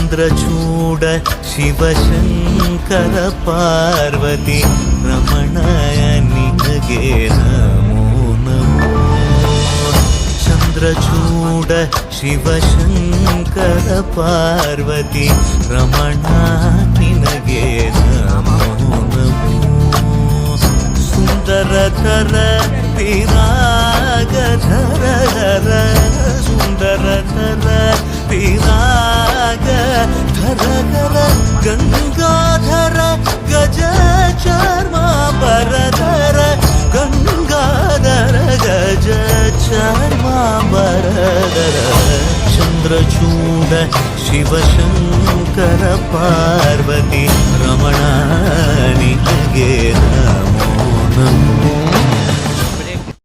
ಚಂದ್ರಚೂಡ ಶಿವಶಂಕರ ಪಾರ್ವತಿ ರಮಣಯ ನಿನಗೆ ನಮೋ ನಮೋ. ಚಂದ್ರಚೂಡ ಶಿವಶಂಕರ ಪಾರ್ವತಿ ರಮಣ ನಿನಗೆ ನಮೋ ನಮೋ. ಸುಂದರಧರ ವಿರಾಗಧರ ಧರ ಸುಂದರಧರ ವಿರಾಗಧರ ಗಂಗಾಧರ ಗಜ ಚರ್ಮಾಂಬರಧರ ಗಂಗಾಧರ ಗಜ ಚರ್ಮಾಂಬರಧರ. ಚಂದ್ರಚೂಡ ಶಿವಶಂಕರ ಪಾರ್ವತಿ ರಮಣ ನಿನಗೆ ನಮೋ ನಮೋ.